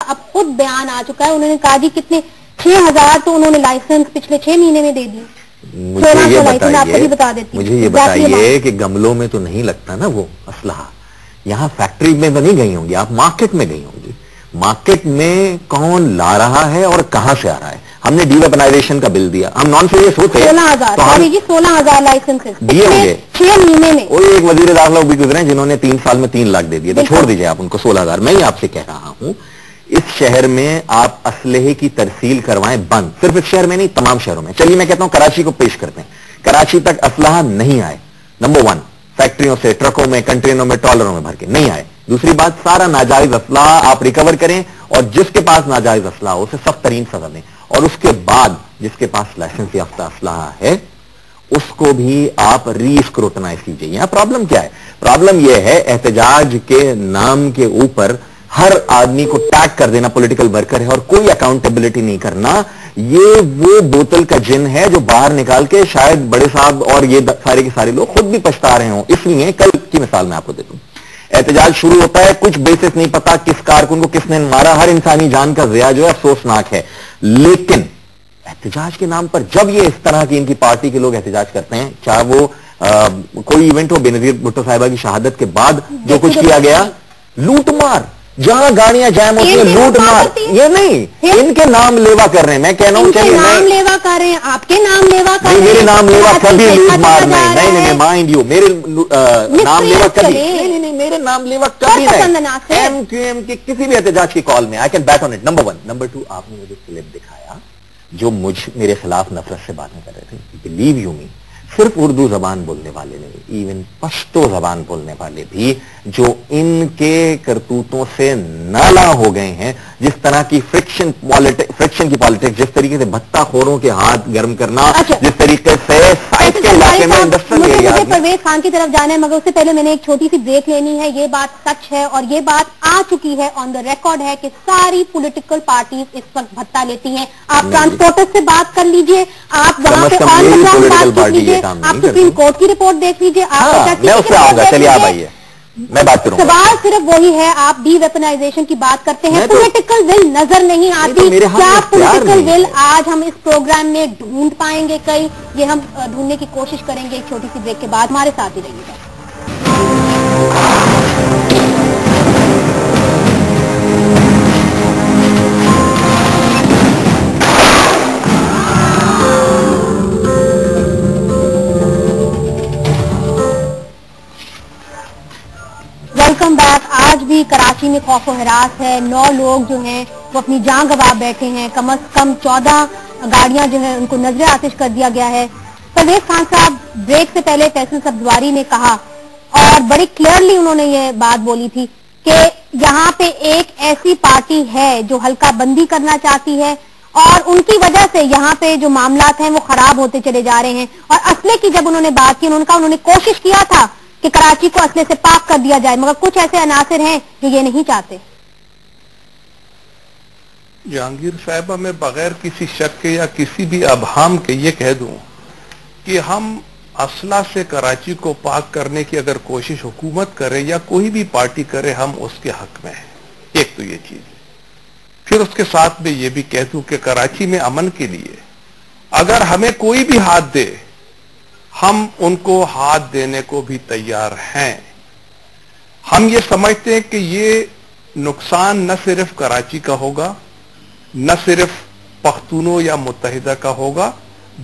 اب خود بیان آ چکا ہے, انہوں نے کہا جی کتنے 6000 تو انہوں نے لائسنس پچھلے 6 مہینے میں دے دی. مجھے یہ بتائیے کہ گملوں میں تو نہیں لگتا نا وہ اسلحہ, یہاں فیکٹری میں تو نہیں گئی ہوں گی, آپ مارکیٹ میں گئی ہوں گی. مارکیٹ میں کون لا رہا ہے اور کہاں سے آ رہا ہے؟ ہم نے ڈی ویپنائزیشن کا بل دیا, ہم نان سیریس ہوتے 16,000 لائسنس دیے ہوں گے 6 مہینے میں. وہ ایک وزیر داخلہ بھی گزرے ہیں جنہوں نے 3 سال میں 3 لاکھ دے دیے, تو چھوڑ دیجئے آپ ان کو 16,000. میں ہی آپ سے کہہ رہا ہوں اس شہر میں آپ اسلحے کی ترسیل کروائیں بند, صرف اس شہر میں نہیں تمام شہروں میں. چلیے میں کہتا ہوں کراچی کو پیش کرتے ہیں, کراچی تک اسلحہ نہیں آئے. نمبر 1, فیکٹریوں سے ٹرکوں میں کنٹینروں میں ٹرالروں میں بھر کے نہیں آئے. دوسری بات, سارا ناجائز اسلحہ آپ ریکور کریں اور جس کے پاس ناجائز اسلحہ ہو اسے سخت ترین سزا دیں, اور اس کے بعد جس کے پاس لائسنس یافتہ اسلحہ ہے اس کو بھی آپ ری اسکروٹنائز کیجئے. یہاں پرابلم کیا ہے؟ پرابلم یہ ہے احتجاج کے نام کے اوپر ہر آدمی کو ٹیگ کر دینا پولیٹیکل ورکر ہے اور کوئی اکاؤنٹیبلٹی نہیں کرنا. یہ وہ بوتل کا جن ہے جو باہر نکال کے شاید بڑے صاحب اور یہ سارے کے سارے لوگ خود بھی پچھتا رہے ہوں. اس لیے کل کی مثال میں آپ کو دیتا ہوں, احتجاج شروع ہوتا ہے, کچھ بیسس نہیں پتا کس کارکن کو کس نے مارا, ہر انسانی جان کا ضیاع جو ہے افسوسناک ہے. لیکن احتجاج کے نام پر جب یہ اس طرح کی ان کی پارٹی کے لوگ احتجاج کرتے ہیں, چاہے وہ کوئی ایونٹ ہو, بینظیر بھٹو صاحبہ کی شہادت کے بعد جو کچھ کیا گیا, لوٹ مار, جہاں گاڑیاں جام ہوتی ہیں لوٹ مار, یہ نہیں ان کے نام لیوا کر رہے ہیں. میں کہہ رہا ہوں چلیے نام لیوا کر رہے ہیں, آپ کے نام لیوا کر رہے ہیں. میرے نام لیوا کبھی لوٹ مار نہیں, مائنڈ یو, میرے نام لیوا کبھی نہیں, میرے نام لیوا کبھی نہیں. ایم کیو ایم کے کسی بھی احتجاج کی کال میں I can bet on it. Number 1. Number 2, آپ نے مجھے کلپ دکھایا جو میرے خلاف نفرت سے باتیں کر رہے تھے. بلیو یو می, صرف اردو زبان بولنے والے نہیں, ایون پشتو زبان بولنے والے بھی جو ان کے کرتوتوں سے نالا ہو گئے ہیں, جس طرح کی فرکشن کی پالیٹکس, جس طریقے سے بھتہ خوروں کے ہاتھ گرم کرنا, جس طریقے سے سائٹ کے علاقے میں انڈسٹریل ایریاز میں. پرویز خان کی طرف جانا ہے, مگر اس سے پہلے میں نے ایک چھوٹی سی بریک لینی ہے. یہ بات سچ ہے اور یہ بات آ چکی ہے, آن دا ریکارڈ ہے کہ ساری پولیٹیکل پارٹیز اس وقت بھتہ لیتی ہیں. آپ ٹرانسپورٹر سے بات کر لیجئے, آپ وہاں پہ بات کر لیجئے, آپ سپریم کورٹ کی رپورٹ دیکھ لیجئے, میں اس پہ آؤں گا. چلیے آپ آئیے, میں بات کروں گا. سوال صرف وہی ہے, آپ ڈی ویپنائزیشن کی بات کرتے ہیں, پولیٹیکل ول نظر نہیں آتی. کیا پولیٹیکل ول آج ہم اس پروگرام میں ڈھونڈ پائیں گے؟ کئی یہ ہم ڈھونڈنے کی کوشش کریں گے. ایک چھوٹی سی بریک کے بعد ہمارے ساتھ ہی رہیے گا. Welcome back. آج بھی کراچی میں خوف و ہراس ہے. 9 لوگ جو ہیں وہ اپنی جان گنوا بیٹھے ہیں. کم از کم 14 گاڑیاں جو ہیں ان کو نظر آتش کر دیا گیا ہے. پرویز خان صاحب بریک سے پہلے فیصل سبزواری نے کہا اور بڑی کلیئرلی انہوں نے یہ بات بولی تھی کہ یہاں پہ ایک ایسی پارٹی ہے جو حلقہ بندی کرنا چاہتی ہے اور ان کی وجہ سے یہاں پہ جو معاملات ہیں وہ خراب ہوتے چلے جا رہے ہیں. اور اسلحے کی جب انہوں نے بات کی, انہوں نے کوشش کیا تھا کہ کراچی کو اسلحے سے پاک کر دیا جائے, مگر کچھ ایسے عناصر ہیں جو یہ نہیں چاہتے. جہانگیر صاحبہ, میں بغیر کسی شک کے یا کسی بھی ابہام کے یہ کہہ دوں کہ ہم اسلحہ سے کراچی کو پاک کرنے کی اگر کوشش حکومت کرے یا کوئی بھی پارٹی کرے, ہم اس کے حق میں ہیں. ایک تو یہ چیز ہے. پھر اس کے ساتھ میں یہ بھی کہہ دوں کہ کراچی میں امن کے لیے اگر ہمیں کوئی بھی ہاتھ دے, ہم ان کو ہاتھ دینے کو بھی تیار ہیں. ہم یہ سمجھتے ہیں کہ یہ نقصان نہ صرف کراچی کا ہوگا, نہ صرف پختونوں یا متحدہ کا ہوگا,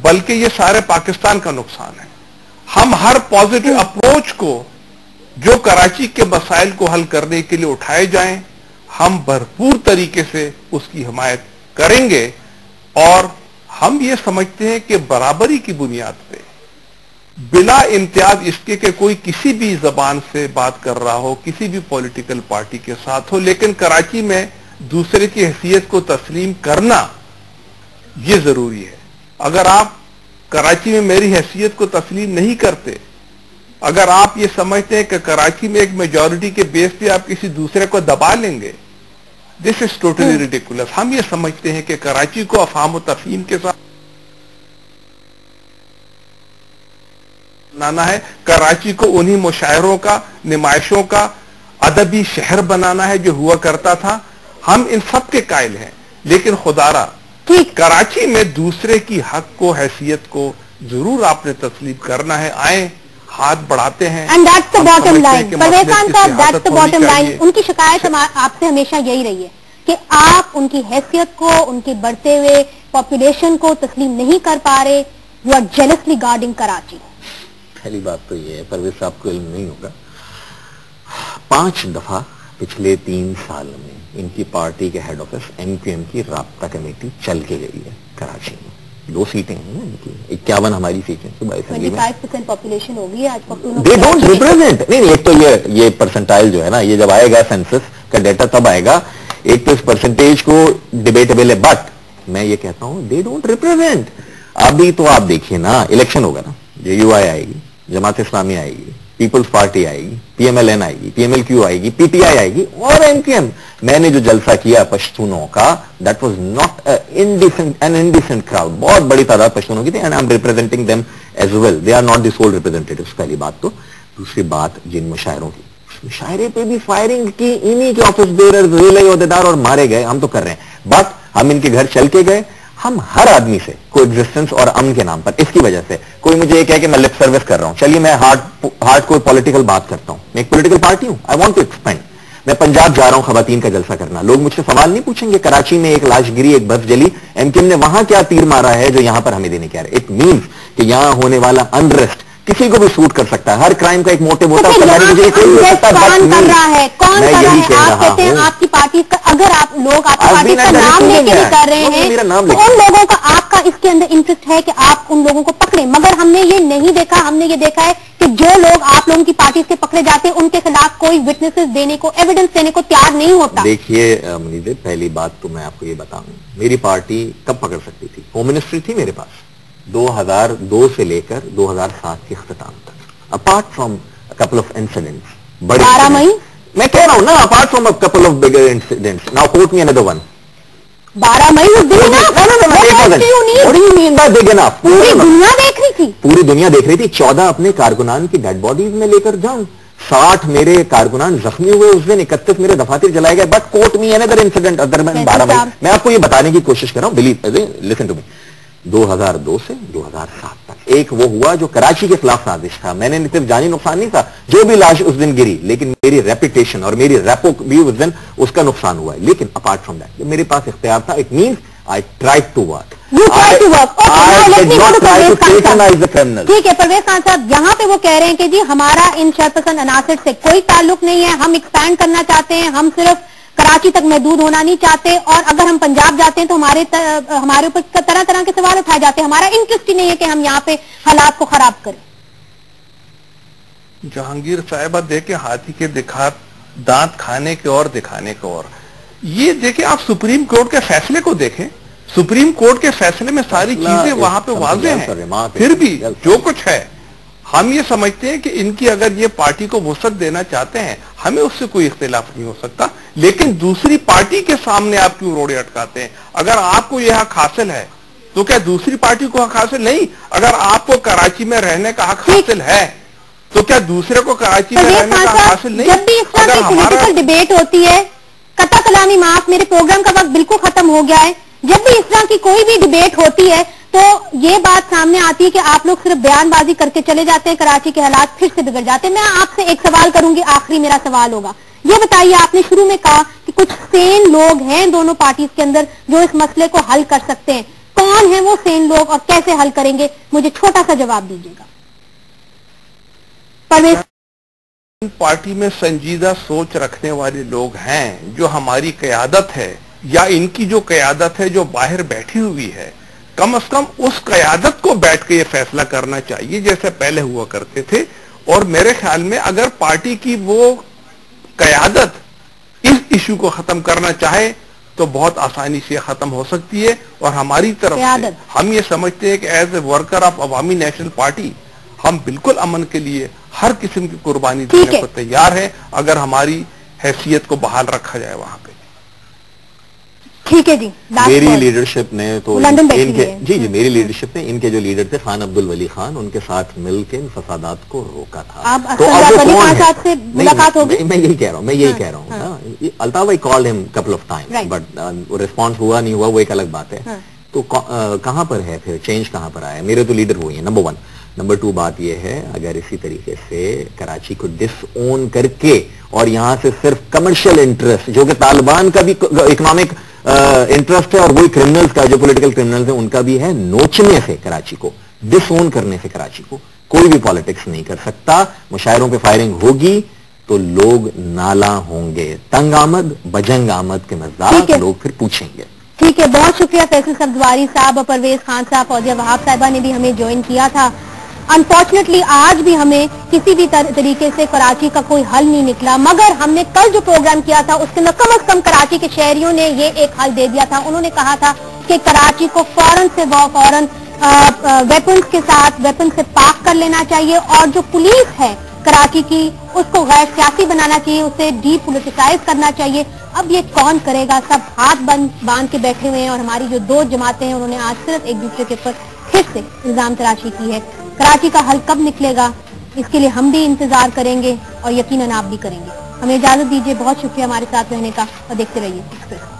بلکہ یہ سارے پاکستان کا نقصان ہے. ہم ہر پازیٹو اپروچ کو جو کراچی کے مسائل کو حل کرنے کے لیے اٹھائے جائیں, ہم بھرپور طریقے سے اس کی حمایت کریں گے. اور ہم یہ سمجھتے ہیں کہ برابری کی بنیاد پہ بلا امتیاز اس کے کہ کوئی کسی بھی زبان سے بات کر رہا ہو, کسی بھی پولیٹیکل پارٹی کے ساتھ ہو, لیکن کراچی میں دوسرے کی حیثیت کو تسلیم کرنا یہ ضروری ہے. اگر آپ کراچی میں میری حیثیت کو تسلیم نہیں کرتے, اگر آپ یہ سمجھتے ہیں کہ کراچی میں ایک میجورٹی کے بیس پہ آپ کسی دوسرے کو دبا لیں گے, دس از ٹوٹلی ریڈیکولس. ہم یہ سمجھتے ہیں کہ کراچی کو افہام و تفہیم کے ساتھ بنانا ہے, کراچی کو انہی مشاعروں کا, نمائشوں کا ادبی شہر بنانا ہے جو ہوا کرتا تھا. ہم ان سب کے قائل ہیں، لیکن خدارا کراچی میں دوسرے کی حق کو، حیثیت کو ضرور آپ نے تسلیم کرنا ہے. آئیں، ہاتھ بڑھاتے ہیں. And that's the bottom line. Pervez Khan صاحب, that's the bottom line. ان کی شکایت آپ سے ہمیشہ یہی رہی ہے کہ آپ ان کی حیثیت کو, ان کے بڑھتے ہوئے پاپولیشن کو تسلیم نہیں کر پا رہے. You are jealously guarding Karachi. پہلی بات تو یہ ہے, پرویز صاحب کو علم نہیں ہوگا, 5 دفعہ پچھلے 3 سال میں ان کی پارٹی کے ہیڈ آفس MQM کی رابطہ کمیٹی چل کے گئی ہے کراچی میں. 2 سیٹیں ہیں ان کی, 51 ہماری سیٹیں. 25% پاپولیشن ہوگی آج پختونوں. They don't represent. نہیں, ایک تو یہ پرسنٹائل جو ہے نا, یہ جب آئے گا سینسس کا ڈیٹا تب آئے گا. ایک تو اس پرسنٹیج کو ڈیبیٹیبل ہے, بٹ میں یہ کہتا ہوں they don't represent. ابھی تو آپ دیکھیے نا, الیکشن ہوگا نا, JUI آئے گی, جماعت اسلامی آئے گی, پیپلز پارٹی آئے گی, PMLN آئے گی, PMLQ آئے گی, PTI آئے گی اور MQM. میں نے جو جلسہ کیا پشتونوں کا, that was not an indecent crowd. بہت بڑی تعداد پشتونوں کی تھی, and I'm representing them as well. They are not the sole representatives. پہلی بات تو. دوسری بات جن مشاعروں کی, مشاعرے پہ بھی فائرنگ کی انہی کے آفس بیرر, ریلے عہدیدار, اور مارے گئے. ہم تو کر رہے ہیں, بٹ ہم ان کے گھر چل کے گئے. ہم ہر آدمی سے کو ایگزسٹنس اور امن کے نام پر, اس کی وجہ سے کوئی مجھے یہ کہے کہ میں لپ سروس کر رہا ہوں. چلیے میں ہارڈ کوئی پولیٹیکل بات کرتا ہوں. میں ایک پولیٹیکل پارٹی ہوں, آئی وانٹ ٹو ایکسپینڈ. میں پنجاب جا رہا ہوں خواتین کا جلسہ کرنا. لوگ مجھ سے سوال نہیں پوچھیں گے کراچی میں ایک لاش گری, ایک بس جلی, MQM نے وہاں کیا تیر مارا ہے جو یہاں پر ہمیں دینے کیا رہے. اٹ مینس کہ یہاں ہونے والا انریسٹ کسی کو بھی سوٹ کر سکتا ہے. ہر کرائم کا ایک موٹو ہوتا ہے. کون کر رہا ہے, کون کر رہا ہے؟ آپ کہتے ہیں آپ کی پارٹی کا, اگر آپ لوگ آپ کی پارٹی کا نام لے کے نہیں کر رہے ہیں تو ان لوگوں کا, آپ کا اس کے اندر انٹرسٹ ہے کہ آپ ان لوگوں کو پکڑیں. مگر ہم نے یہ نہیں دیکھا, ہم نے یہ دیکھا ہے کہ جو لوگ آپ لوگوں کی پارٹی سے پکڑے جاتے ہیں ان کے خلاف کوئی وٹنسز دینے کو, ایویڈنس دینے کو تیار نہیں ہوتا. دیکھیے منیزر, پہلی بات تو میں آپ کو یہ بتاؤں, میری پارٹی کب پکڑ سکتی تھی؟ ہوم منسٹری تھی میرے پاس 2002 سے لے کر 2007 کے اختتام تک. Apart from couple of incidents, 12 مئی میں کہہ رہا ہوں نا, apart from couple of bigger incidents. Now quote me another one. 12 مئی اس دن پوری دنیا دیکھ رہی تھی. پوری دنیا دیکھ رہی تھی. 14 اپنے کارکنان کی ڈیڈ باڈیز میں لے کر جاؤں, 60 میرے کارکنان زخمی ہوئے اس دن, 31 میرے دفاتر جلائے گئے. But quote me another incident other than 12 مئی. میں آپ کو یہ بتانے کی کوشش کر رہا ہوں, بلیو, لسن ٹو می. 2002 سے 2007 تک ایک وہ ہوا جو کراچی کے خلاف سازش تھا. میں نے صرف جانی نقصان نہیں تھا, جو بھی لاش اس دن گری, لیکن میری ریپوٹیشن اور میری ریپو بھی اس دن اس کا نقصان ہوا ہے. لیکن اپارٹ فرام دیٹ میرے پاس اختیار تھا. It means I tried to work. ٹھیک ہے پرویز خان صاحب, یہاں پہ وہ کہہ رہے ہیں کہ جی ہمارا ان شرپسند عناصر سے کوئی تعلق نہیں ہے, ہم ایکسپینڈ کرنا چاہتے ہیں, ہم صرف کراچی تک محدود ہونا نہیں چاہتے, اور اگر ہم پنجاب جاتے ہیں تو ہمارے اوپر طرح طرح کے سوال اٹھائے جاتے ہیں. ہمارا انٹرسٹ ہی نہیں ہے کہ ہم یہاں پہ حالات کو خراب کریں. جہانگیر صاحبہ دیکھیں, ہاتھی کے دانت کھانے کے اور دکھانے کے اور. یہ دیکھیں آپ سپریم کورٹ کے فیصلے کو دیکھیں, سپریم کورٹ کے فیصلے میں ساری چیزیں وہاں پہ واضح ہیں. پھر بھی جو کچھ ہے ہم یہ سمجھتے ہیں کہ ان کی اگر یہ پارٹی کو وسعت دینا چاہتے ہیں, ہمیں اس سے کوئی اختلاف نہیں ہو سکتا, لیکن دوسری پارٹی کے سامنے آپ کیوں روڑے اٹکاتے ہیں؟ اگر آپ کو یہ حق حاصل ہے تو کیا دوسری پارٹی کو حق حاصل نہیں؟ اگر آپ کو کراچی میں رہنے کا حق حاصل ہے تو کیا دوسرے کو کراچی میں رہنے کا حق حاصل نہیں؟ جب بھی اس طرح کی پولیٹیکل ڈیبیٹ ہوتی ہے, قطع کلامی معاف, میرے پروگرام کا وقت بالکل ختم ہو گیا ہے, جب بھی اس طرح کی کوئی بھی ڈیبیٹ ہوتی ہے تو یہ بات سامنے آتی ہے کہ آپ لوگ صرف بیان بازی کر کے چلے جاتے ہیں, کراچی کے حالات پھر سے بگڑ جاتے ہیں. میں آپ سے ایک سوال کروں گی, آخری میرا سوال ہوگا. یہ بتائیے, آپ نے شروع میں کہا کہ کچھ سین لوگ ہیں دونوں پارٹیز کے اندر جو اس مسئلے کو حل کر سکتے ہیں. کون ہیں وہ سین لوگ اور کیسے حل کریں گے؟ مجھے چھوٹا سا جواب دیجیے گا. پارٹی میں سنجیدہ سوچ رکھنے والے لوگ ہیں جو ہماری قیادت ہے, یا ان کی جو قیادت ہے جو باہر بیٹھی ہوئی ہے, کم از کم اس قیادت کو بیٹھ کے یہ فیصلہ کرنا چاہیے جیسے پہلے ہوا کرتے تھے. اور میرے خیال میں اگر پارٹی کی وہ قیادت اس ایشو کو ختم کرنا چاہے تو بہت آسانی سے ختم ہو سکتی ہے. اور ہماری طرف سے ہم یہ سمجھتے ہیں کہ ایز اے ورکر آف عوامی نیشنل پارٹی ہم بالکل امن کے لیے ہر قسم کی قربانی دینے کو تیار ہیں, اگر ہماری حیثیت کو بحال رکھا جائے وہاں پہ. ٹھیک ہے جی. میری لیڈرشپ نے تو لندن جی میری لیڈرشپ نے ان کے جو لیڈر تھے خان عبد الولی خان، ان کے ساتھ مل کے ان فسادات کو روکا تھا. تو ملاقات ہوگی. میں یہی کہہ رہا ہوں الطاف بھائی کال ہم couple of time but response ہوا نہیں ہوا وہ ایک الگ بات ہے. تو کہاں پر ہے پھر چینج، کہاں پر آیا؟ میرے تو لیڈر وہی ہیں نمبر 1. نمبر 2 بات یہ ہے اگر اسی طریقے سے کراچی کو ڈس اون کر کے اور یہاں سے صرف کمرشل انٹرسٹ جو کہ طالبان کا بھی اکنامک انٹرسٹ ہے اور وہی کرمنلز کا جو پولیٹیکل کرمنلز ہیں ان کا بھی ہے، نوچنے سے کراچی کو، ڈس اون کرنے سے کراچی کو کوئی بھی پالیٹکس نہیں کر سکتا. مشاعروں پہ فائرنگ ہوگی تو لوگ نالا ہوں گے، تنگ آمد بجنگ آمد کے مزاج لوگ پھر پوچھیں گے. ٹھیک ہے، بہت شکریہ فیصل سبزواری صاحب اور پرویز خان صاحب. فوزیہ وہاب صاحبہ نے بھی ہمیں جوائن کیا تھا. انفارچونیٹلی آج بھی ہمیں کسی بھی طریقے سے کراچی کا کوئی حل نہیں نکلا، مگر ہم نے کل جو پروگرام کیا تھا اس کے اندر کم از کم کراچی کے شہریوں نے یہ ایک حل دے دیا تھا. انہوں نے کہا تھا کہ کراچی کو فوراً ویپنز کے ساتھ ویپن سے پاک کر لینا چاہیے اور جو پولیس ہے کراچی کی اس کو غیر سیاسی بنانا چاہیے، اسے ڈی پولیٹیسائز کرنا چاہیے. اب یہ کون کرے گا؟ سب ہاتھ باندھ کے بیٹھے ہوئے ہیں اور ہماری جو 2 جماعتیں ہیں انہوں نے آج صرف ایک دوسرے کے اوپر پھر سے الزام تراشی کی ہے. کراچی کا حل کب نکلے گا اس کے لیے ہم بھی انتظار کریں گے اور یقیناً آپ بھی کریں گے. ہمیں اجازت دیجیے، بہت شکریہ ہمارے ساتھ رہنے کا اور دیکھتے رہیے ایکسپریس.